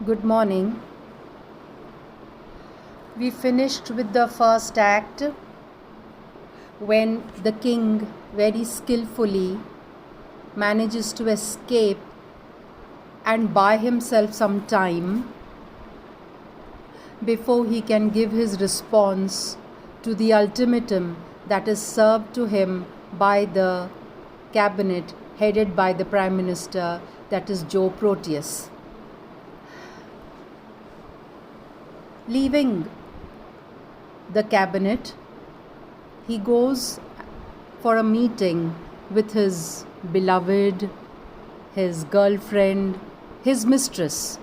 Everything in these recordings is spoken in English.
Good morning. We finished with the first act when the king very skillfully manages to escape and buy himself some time before he can give his response to the ultimatum that is served to him by the cabinet headed by the Prime Minister, that is Joe Proteus. Leaving the cabinet, he goes for a meeting with his beloved, his girlfriend, his mistress,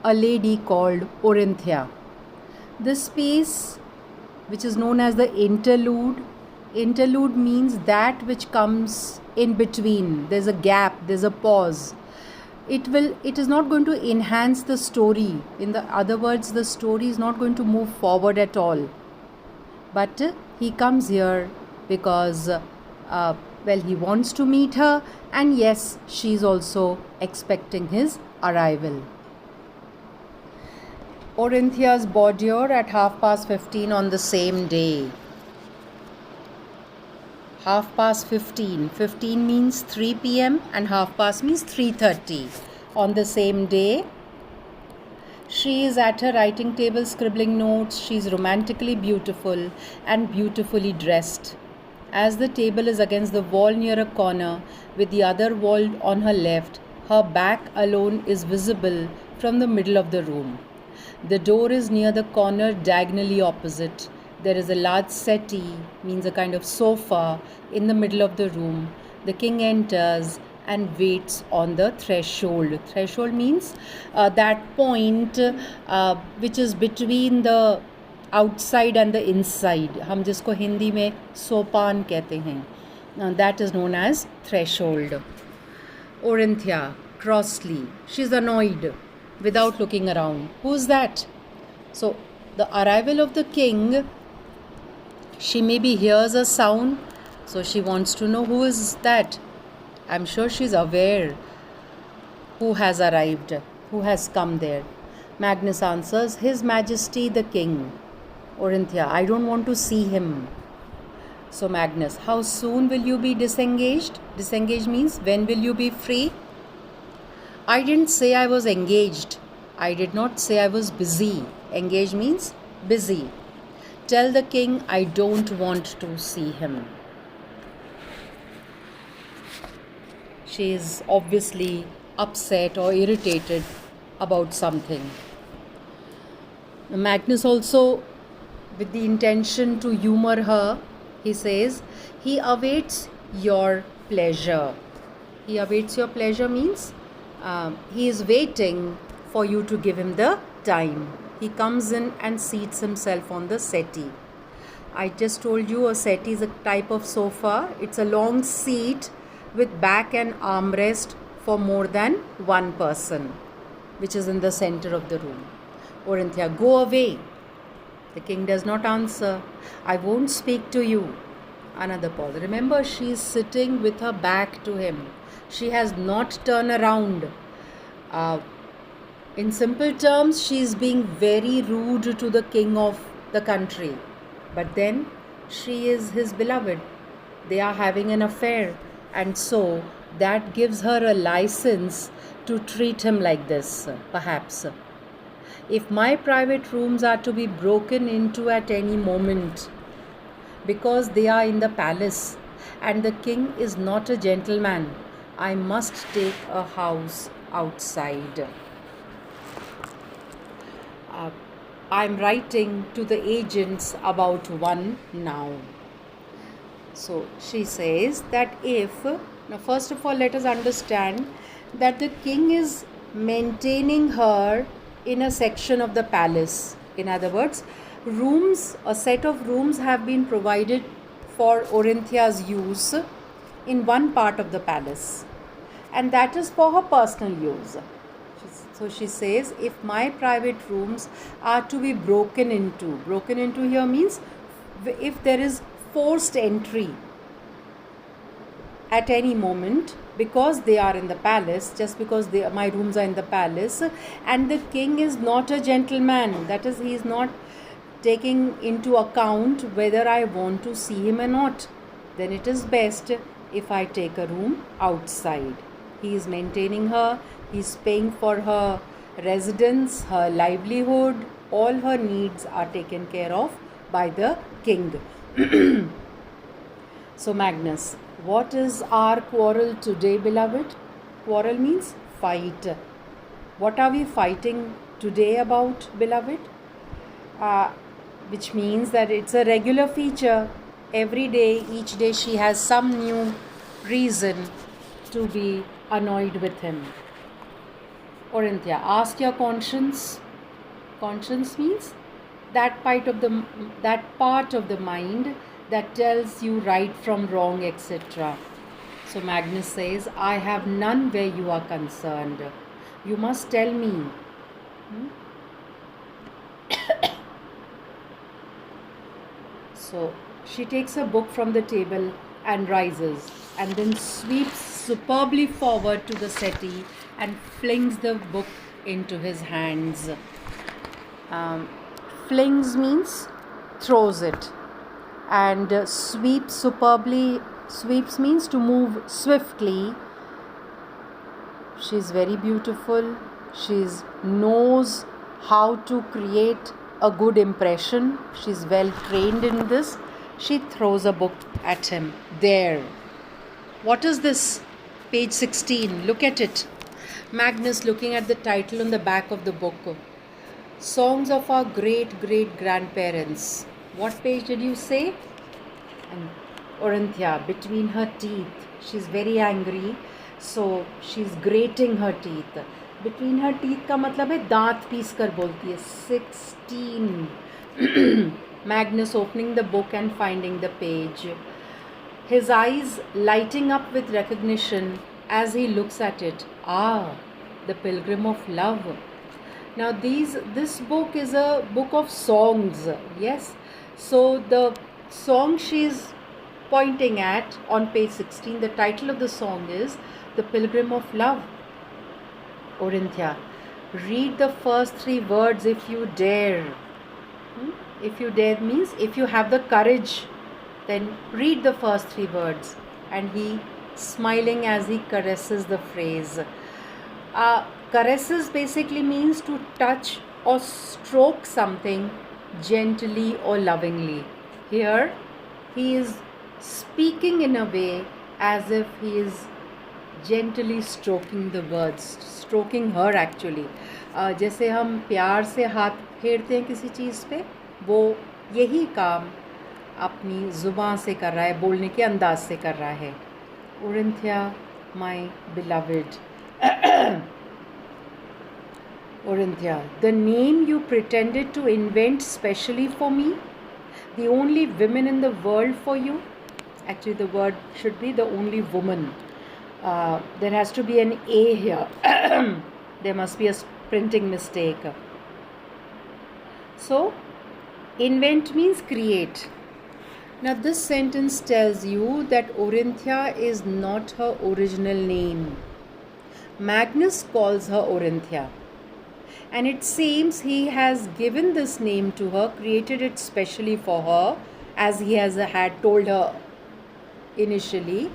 a lady called Orinthia. This piece, which is known as the interlude means that which comes in between. There's a gap, there's a pause. It is not going to enhance the story. In the other words, the story is not going to move forward at all. But he comes here because he wants to meet her, and yes, she's also expecting his arrival. Orinthia's boudoir at 15:30 on the same day. 15:30. 15 means 3 p.m. and half past means 3:30. On the same day, she is at her writing table scribbling notes. She is romantically beautiful and beautifully dressed. As the table is against the wall near a corner, with the other wall on her left, her back alone is visible from the middle of the room. The door is near the corner diagonally opposite. There is a large settee, means a kind of sofa, in the middle of the room. The king enters and waits on the threshold. Threshold means that point which is between the outside and the inside. हम जिसको हिंदी में सोपान कहते हैं. That is known as threshold. Orinthia, crossly. She's annoyed without looking around. Who's that? So, the arrival of the king, she maybe hears a sound, so she wants to know who is that. I'm sure she's aware who has arrived, who has come there. Magnus answers, His Majesty the King. Orinthia, I don't want to see him. So Magnus, how soon will you be disengaged? Disengaged means when will you be free? I didn't say I was engaged. I did not say I was busy. Engaged means busy. Tell the king I don't want to see him. She is obviously upset or irritated about something. Magnus also, with the intention to humor her, he says, he awaits your pleasure. He awaits your pleasure means he is waiting for you to give him the time. He comes in and seats himself on the settee. I just told you a settee is a type of sofa. It's a long seat with back and armrest for more than one person, which is in the center of the room. Orinthia, go away. The king does not answer. I won't speak to you. Another pause. Remember, she is sitting with her back to him. She has not turned around. In simple terms, she is being very rude to the king of the country. But then, she is his beloved. They are having an affair. And so, that gives her a license to treat him like this, perhaps. If my private rooms are to be broken into at any moment, because they are in the palace and the king is not a gentleman, I must take a house outside. I'm writing to the agents about one now. So she says that now first of all, let us understand that the king is maintaining her in a section of the palace. In other words, a set of rooms have been provided for Orinthia's use in one part of the palace, and that is for her personal use. So she says, if my private rooms are to be broken into here means if there is forced entry at any moment, because they are in the palace, just because my rooms are in the palace, and the king is not a gentleman, that is, he is not taking into account whether I want to see him or not, then it is best if I take a room outside. He is maintaining her, he is paying for her residence, her livelihood, all her needs are taken care of by the king. So Magnus, what is our quarrel today, beloved? Quarrel means fight. What are we fighting today about, beloved? Which means that it's a regular feature. Every day, each day she has some new reason to be annoyed with him. Orinthia, ask your conscience. Conscience means that part of the mind that tells you right from wrong, etc. So Magnus says, I have none where you are concerned. You must tell me. So she takes a book from the table and rises, and then sweeps superbly forward to the settee and flings the book into his hands. Flings means throws it, and sweeps means to move swiftly. She's very beautiful. She knows how to create a good impression. She's well trained in this. She throws a book at him. There. What is this? Page 16. Look at it. Magnus looking at the title on the back of the book. Songs of our great-great-grandparents. What page did you say? And Orinthia, between her teeth. She's very angry. So she's grating her teeth. Between her teeth का मतलब है दांत piece कर बोलती है. 16. Magnus opening the book and finding the page. His eyes lighting up with recognition as he looks at it. Ah, the Pilgrim of Love. Now this book is a book of songs. Yes. So the song she's pointing at on page 16, the title of the song is The Pilgrim of Love. Orinthia, read the first 3 words if you dare. If you dare means if you have the courage, then read the first 3 words. And he smiling as he caresses the phrase. Caresses basically means to touch or stroke something gently or lovingly. Here he is speaking in a way as if he is gently stroking the words, stroking her actually. जैसे हम प्यार से हाथ फेरते हैं किसी चीज़ पे, वो यही काम अपनी ज़ुबान से कर रहा है, बोलने के अंदाज से कर रहा है. Orinthia, my beloved. Orinthia, the name you pretended to invent specially for me, the only women in the world for you. Actually, the word should be the only woman. There has to be an A here. There must be a printing mistake. So, invent means create. Now, this sentence tells you that Orinthia is not her original name. Magnus calls her Orinthia. And it seems he has given this name to her, created it specially for her, as he had told her initially.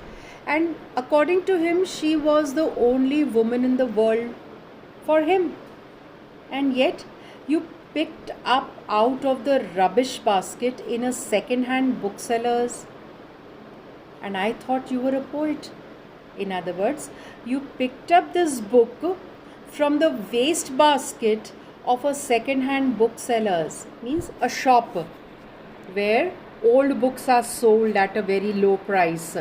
And according to him, she was the only woman in the world for him. And yet, you picked up out of the rubbish basket in a second-hand bookseller's. And I thought you were a poet. In other words, you picked up this book from the waste basket of a second-hand bookseller's, means a shop where old books are sold at a very low price.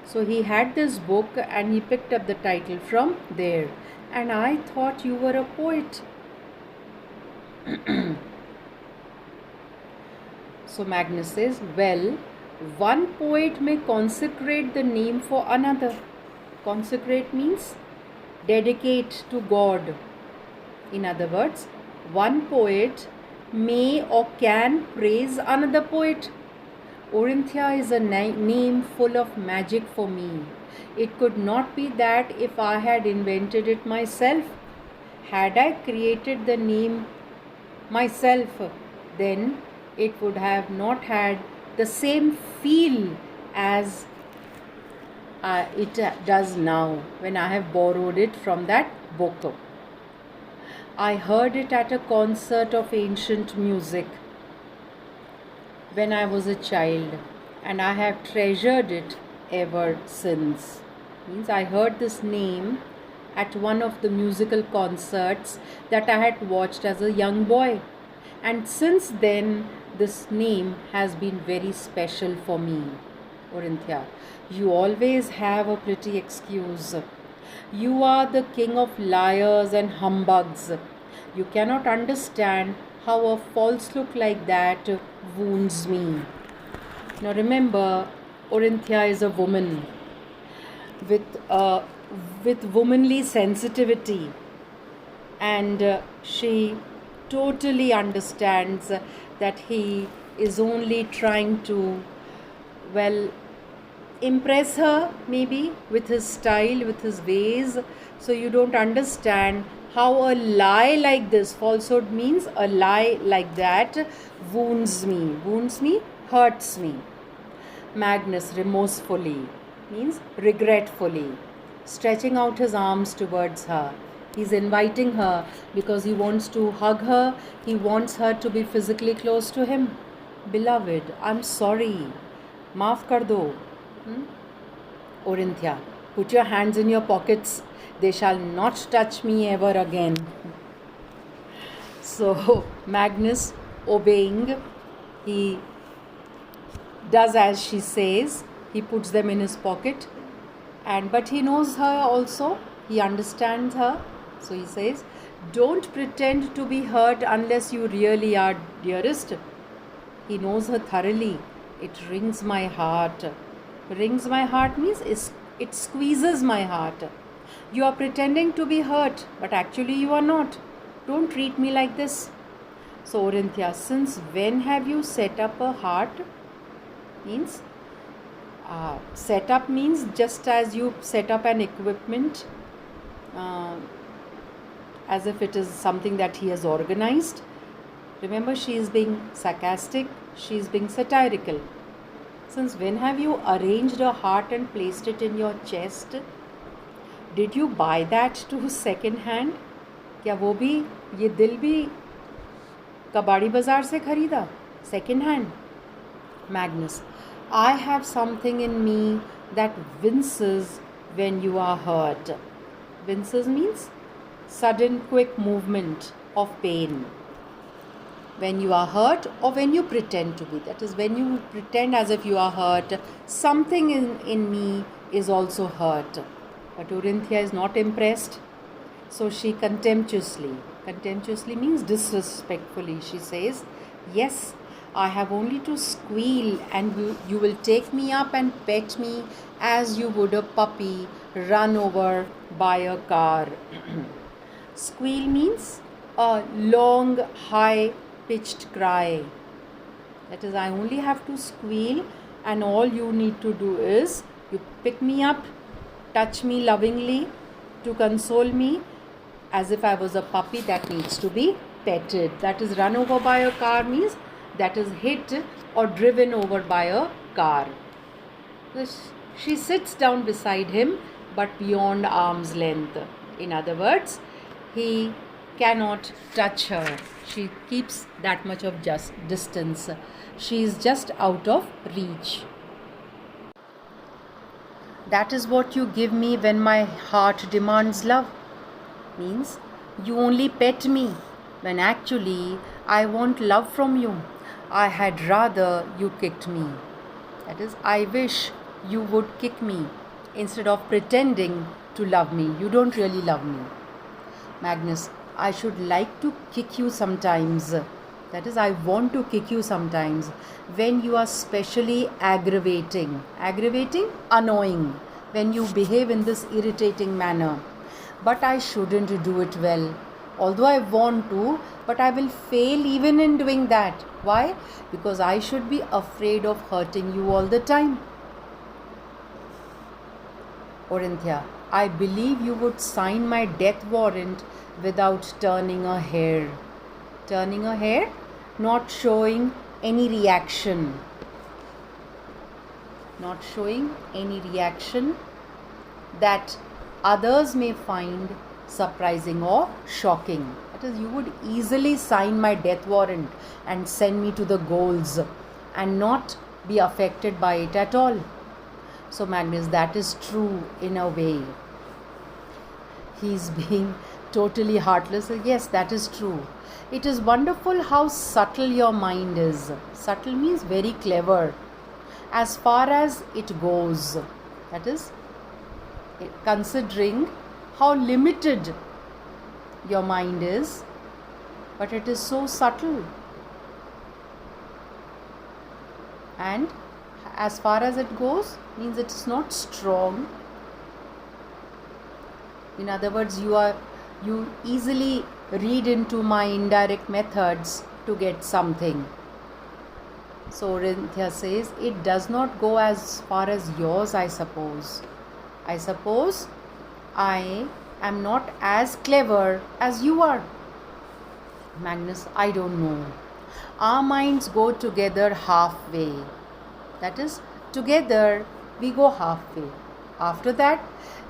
So he had this book and he picked up the title from there. And I thought you were a poet. So Magnus says, well, one poet may consecrate the name for another. Consecrate means dedicate to God. In other words, one poet may or can praise another poet. Orinthia is a name full of magic for me. It could not be that if I had invented it myself. Had I created the name myself, then it would have not had the same feel as it does now when I have borrowed it from that book. I heard it at a concert of ancient music when I was a child, and I have treasured it ever since. Means I heard this name at one of the musical concerts that I had watched as a young boy, and since then this name has been very special for me. Orinthia, you always have a pretty excuse. You are the king of liars and humbugs. You cannot understand how a false look like that wounds me. Now remember, Orinthia is a woman with womanly sensitivity, and she totally understands that he is only trying to, well, impress her maybe with his style, with his ways. So you don't understand how a lie like this, falsehood means a lie like that, wounds me, hurts me. Magnus remorsefully means regretfully, stretching out his arms towards her. He's inviting her because he wants to hug her. He wants her to be physically close to him. Beloved, I'm sorry. Maaf kar do. Orinthia, put your hands in your pockets. They shall not touch me ever again. So Magnus, obeying, he does as she says. He puts them in his pocket, but he knows her also. He understands her. So he says, don't pretend to be hurt unless you really are, dearest. He knows her thoroughly. It wrings my heart. Wrings my heart means it squeezes my heart. You are pretending to be hurt, but actually you are not. Don't treat me like this. So Orinthia, since when have you set up a heart? Means set up means just as you set up an equipment, as if it is something that he has organized. Remember, she is being sarcastic, she is being satirical. Since when have you arranged a heart and placed it in your chest? Did you buy that to second hand? क्या वो भी, ये दिल भी कबाड़ी बाजार से खरीदा second hand? Magnus, I have something in me that winces when you are hurt. Winces means sudden quick movement of pain. When you are hurt or when you pretend to be. That is, when you pretend as if you are hurt, something in me is also hurt. But Orinthia is not impressed. So she contemptuously means disrespectfully, she says, yes, I have only to squeal and you will take me up and pet me as you would a puppy run over by a car. Squeal means a long, high-pitched cry. That is, I only have to squeal, and all you need to do is you pick me up, touch me lovingly to console me as if I was a puppy that needs to be petted. That is, run over by a car means that is hit or driven over by a car. She sits down beside him, but beyond arm's length. In other words, he cannot touch her. She keeps that much of just distance. She is just out of reach. That is what you give me when my heart demands love. Means you only pet me when actually I want love from you. I had rather you kicked me. That is, I wish you would kick me instead of pretending to love me. You don't really love me. Magnus, I should like to kick you sometimes. That is, I want to kick you sometimes when you are specially aggravating. Aggravating? Annoying. When you behave in this irritating manner. But I shouldn't do it well. Although I want to, but I will fail even in doing that. Why? Because I should be afraid of hurting you all the time. Orinthia, I believe you would sign my death warrant without turning a hair. Turning a hair? Not showing any reaction. Not showing any reaction that others may find surprising or shocking. That is, you would easily sign my death warrant and send me to the goals and not be affected by it at all. So Magnus, that is true in a way. He's being totally heartless. Yes, that is true. It is wonderful how subtle your mind is. Subtle means very clever. As far as it goes. That is, considering how limited your mind is, but it is so subtle. And as far as it goes means it is not strong. In other words, you easily read into my indirect methods to get something. So Orinthia says, it does not go as far as yours, I suppose. I suppose I am not as clever as you are. Magnus, I don't know. Our minds go together halfway. That is, together we go halfway. After that,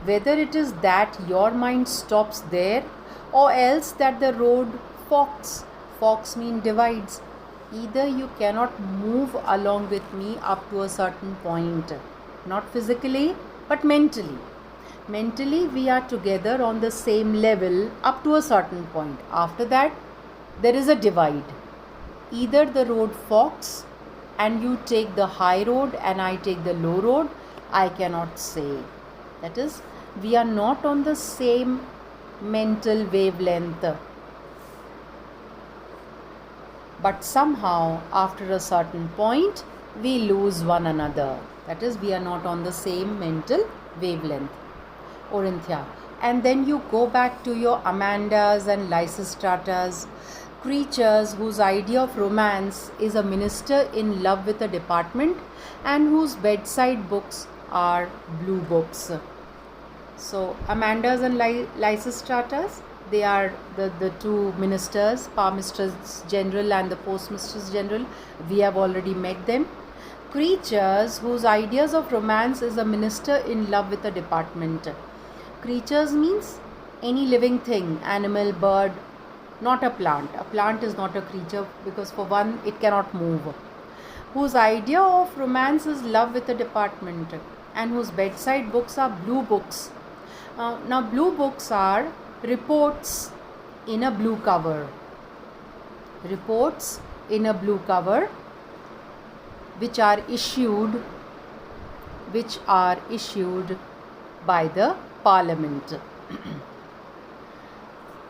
whether it is that your mind stops there or else that the road forks mean divides. Either you cannot move along with me up to a certain point, not physically but mentally. Mentally we are together on the same level up to a certain point. After that there is a divide. Either the road forks and you take the high road and I take the low road. I cannot say. That is, we are not on the same mental wavelength. But somehow after a certain point we lose one another. That is, we are not on the same mental wavelength. Orinthia, and then you go back to your Amandas and Lysistratas, creatures whose idea of romance is a minister in love with a department and whose bedside books are blue books. So Amandas and Lysistratas, they are the two ministers, Palmisters General and the Postmisters General. We have already met them. Creatures whose ideas of romance is a minister in love with a department. Creatures means any living thing, animal, bird, not a plant. A plant is not a creature because for one it cannot move. Whose idea of romance is love with a department and whose bedside books are blue books. Now blue books are reports in a blue cover. Reports in a blue cover which are issued by the Parliament.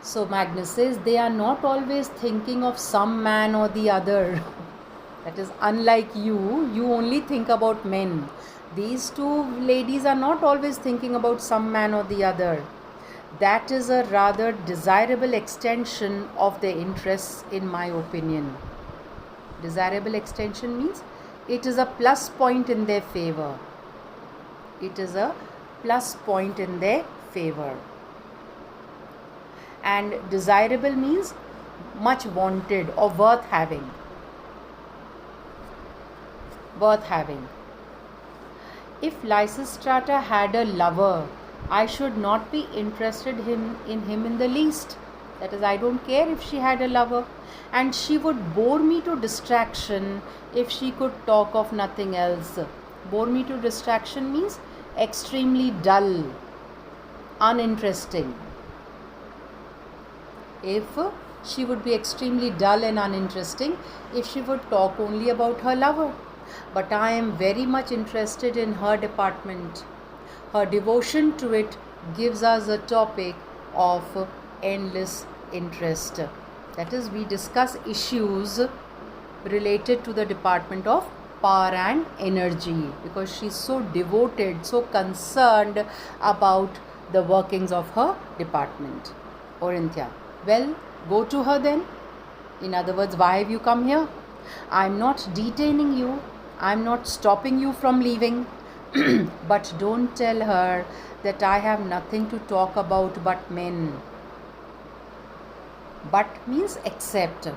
So Magnus says, they are not always thinking of some man or the other. That is, unlike you only think about men. These two ladies are not always thinking about some man or the other. That is a rather desirable extension of their interests, in my opinion. Desirable extension means it is a plus point in their favor. It is a plus point in their favor. And desirable means much wanted or worth having. Worth having. If Lysistrata had a lover, I should not be interested in him in the least. That is, I don't care if she had a lover, and she would bore me to distraction if she could talk of nothing else. Bore me to distraction means extremely dull, uninteresting. If she would be extremely dull and uninteresting if she would talk only about her lover. But I am very much interested in her department. Her devotion to it gives us a topic of endless interest. That is, we discuss issues related to the department of power and energy because she is so devoted, so concerned about the workings of her department. Orinthia, well, go to her then. In other words, why have you come here? I am not detaining you. I am not stopping you from leaving. But don't tell her that I have nothing to talk about but men. But means except.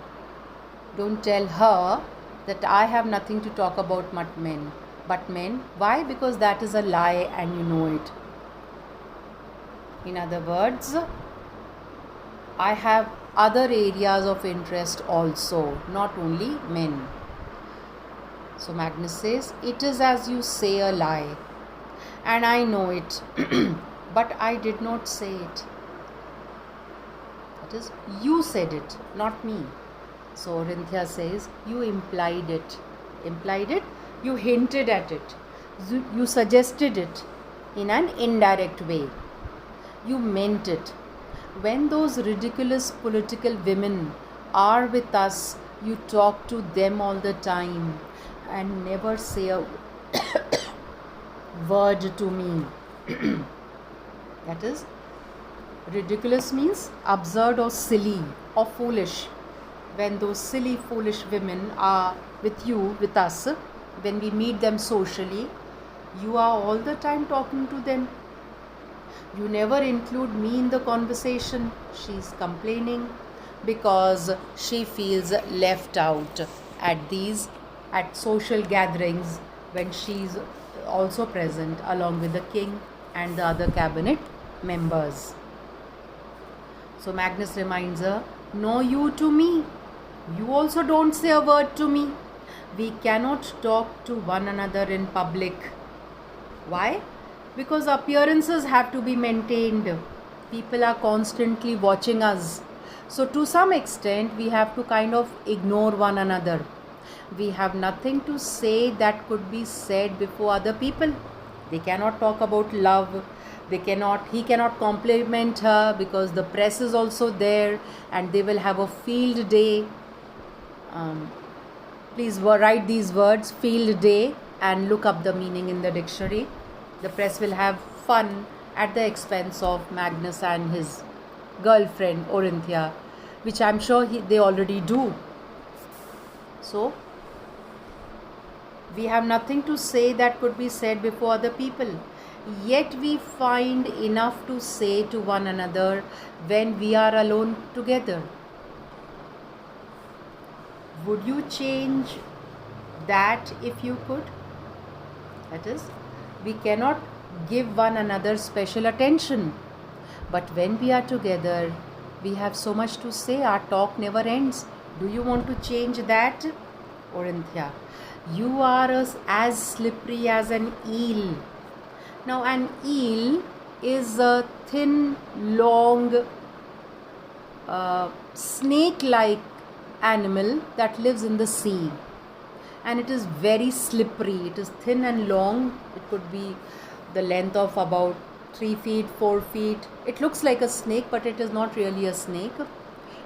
Don't tell her that I have nothing to talk about but men. But men. Why? Because that is a lie and you know it. In other words, I have other areas of interest also, not only men. So Magnus says, it is as you say a lie, and I know it, but I did not say it. That is, you said it, not me. So Orinthia says, you implied it. Implied it? You hinted at it. You suggested it in an indirect way. You meant it. When those ridiculous political women are with us, you talk to them all the time and never say a word to me. That is, ridiculous means absurd or silly or foolish. When those silly, foolish women are with you, with us, when we meet them socially, you are all the time talking to them. You never include me in the conversation. She's complaining because she feels left out at social gatherings when she's also present along with the king and the other cabinet members. So Magnus reminds her, no you to me. You also don't say a word to me. We cannot talk to one another in public. Why? Because appearances have to be maintained. People are constantly watching us. So to some extent, we have to kind of ignore one another. We have nothing to say that could be said before other people. They cannot talk about love. He cannot compliment her because the press is also there and they will have a field day. Please write these words, field day, and look up the meaning in the dictionary. The press will have fun at the expense of Magnus and his girlfriend Orinthia, which I'm sure they already do. So, we have nothing to say that could be said before other people. Yet we find enough to say to one another when we are alone together. Would you change that if you could? That is, we cannot give one another special attention. But when we are together, we have so much to say. Our talk never ends. Do you want to change that? Orinthia, you are as slippery as an eel. Now, an eel is a thin, long, snake-like animal that lives in the sea. And it is very slippery. It is thin and long. It could be the length of about 3 feet, 4 feet. It looks like a snake, but it is not really a snake.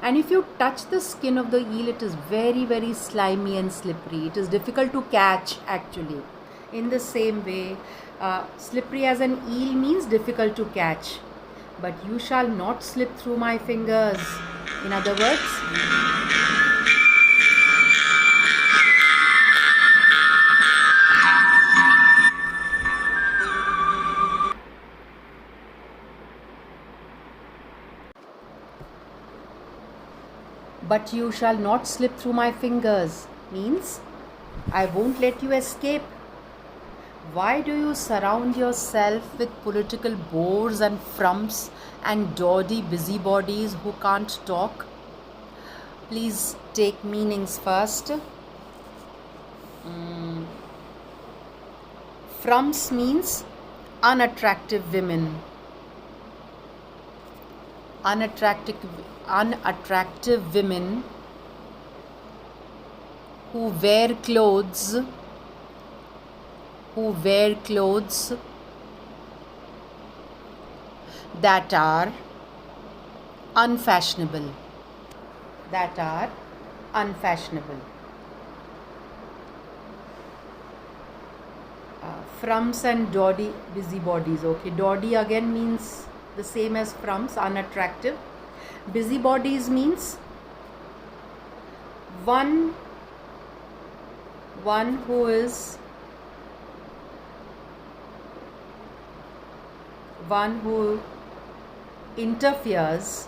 And if you touch the skin of the eel, it is very, very slimy and slippery. It is difficult to catch actually. In the same way, slippery as an eel means difficult to catch. But you shall not slip through my fingers. In other words, but you shall not slip through my fingers means I won't let you escape. Why do you surround yourself with political bores and frumps and dawdy busybodies who can't talk? Please take meanings first. Frumps means unattractive women. Unattractive women who wear clothes that are unfashionable. Frumps and dawdy busybodies. Okay, dawdy again means the same as frumps, unattractive. Busybodies means one who is one who interferes,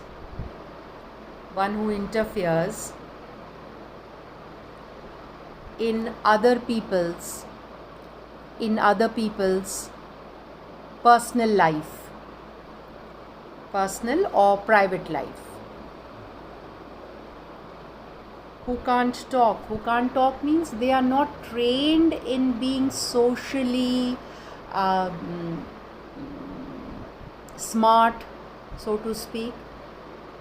in other people's personal life, personal or private life. Who can't talk means they are not trained in being socially smart, so to speak.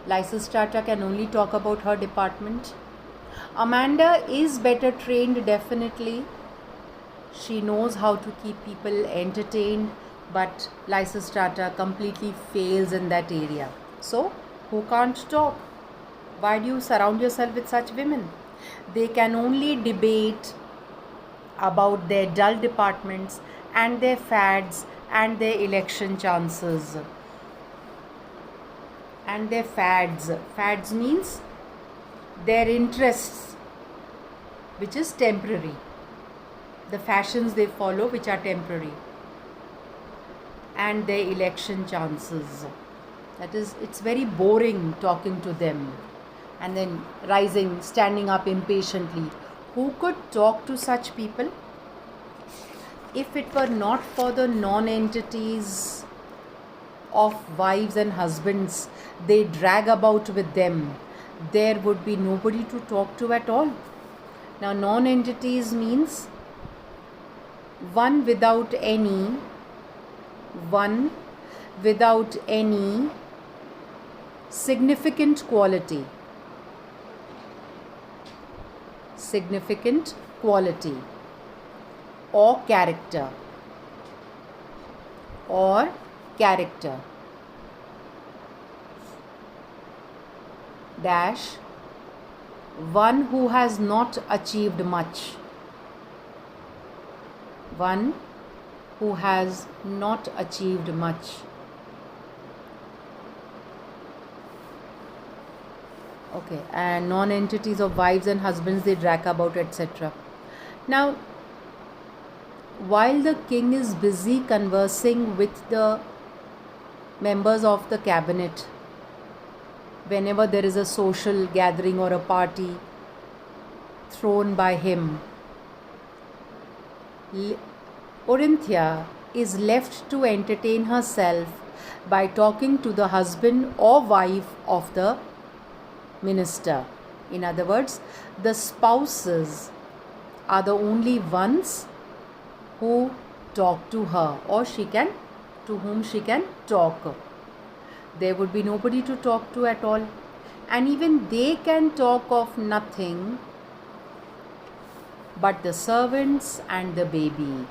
Lysistrata can only talk about her department. Amanda is better trained, definitely. She knows how to keep people entertained, but Lysistrata completely fails in that area. So, who can't talk? Why do you surround yourself with such women? They can only debate about their dull departments and their fads and their election chances. And their fads. Fads means their interests, which is temporary. The fashions they follow, which are temporary. And their election chances. That is, it's very boring talking to them. And then standing up impatiently. Who could talk to such people? If it were not for the non-entities of wives and husbands they drag about with them, there would be nobody to talk to at all. Now, non-entities means one without any significant quality or character dash one who has not achieved much, okay, and non-entities of wives and husbands they drag about, etc. Now, while the king is busy conversing with the members of the cabinet, whenever there is a social gathering or a party thrown by him, Orinthia is left to entertain herself by talking to the husband or wife of the minister. In other words, the spouses are the only ones who talk to her, or to whom she can talk. There would be nobody to talk to at all, and even they can talk of nothing but the servants and the baby.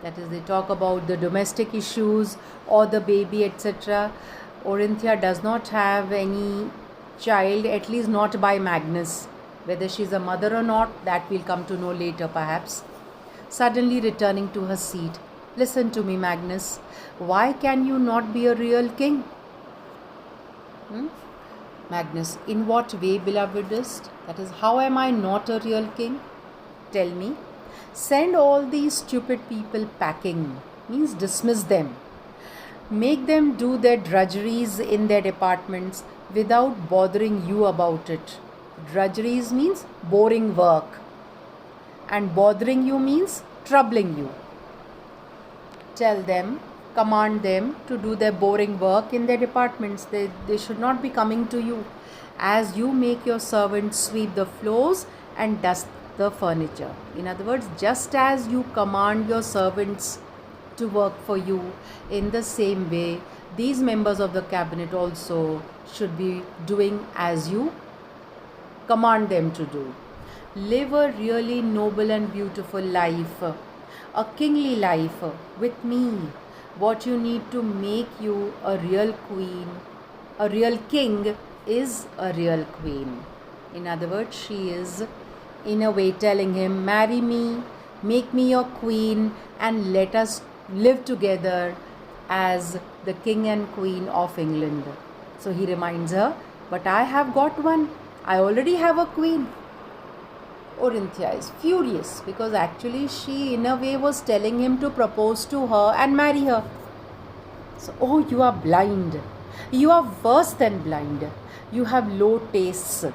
That is, they talk about the domestic issues or the baby, etc. Orinthia does not have any child, at least not by Magnus. Whether she is a mother or not, that we'll come to know later perhaps. Suddenly returning to her seat. Listen to me, Magnus. Why can you not be a real king? Magnus, in what way, belovedest? That is, how am I not a real king? Tell me. Send all these stupid people packing, means dismiss them. Make them do their drudgeries in their departments without bothering you about it. Drudgeries means boring work, and bothering you means troubling you. Tell them, command them to do their boring work in their departments. They should not be coming to you, as you make your servants sweep the floors and dust the furniture. In other words, just as you command your servants to work for you, in the same way, these members of the cabinet also should be doing as you command them to do. Live a really noble and beautiful life, a kingly life with me. What you need to make you a real queen, a real king, is a real queen. In other words, she is in a way telling him, marry me, make me your queen, and let us live together as the king and queen of England. So he reminds her, but I have got one. I already have a queen. Orinthia is furious because actually she in a way was telling him to propose to her and marry her. So, oh, you are blind. You are worse than blind. You have low tastes.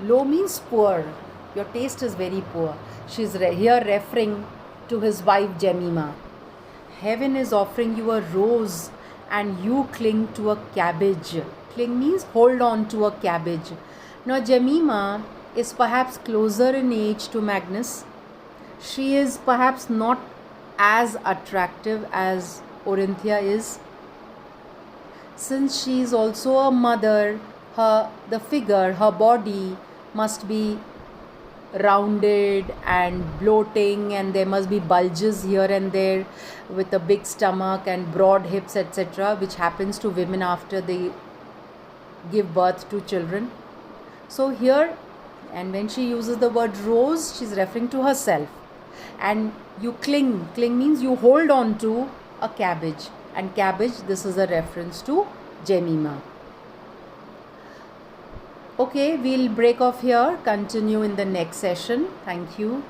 Low means poor. Your taste is very poor. She's here referring to his wife Jemima. Heaven is offering you a rose and you cling to a cabbage. Cling means hold on to a cabbage. Now, Jemima is perhaps closer in age to Magnus. She is perhaps not as attractive as Orinthia is. Since she is also a mother, the figure, her body must be rounded and bloating, and there must be bulges here and there with a big stomach and broad hips, etc., which happens to women after they give birth to children. So here, and when she uses the word rose, she's referring to herself. And you cling means you hold on to a cabbage, and cabbage, this is a reference to Jemima. Okay, we'll break off here, continue in the next session. Thank you.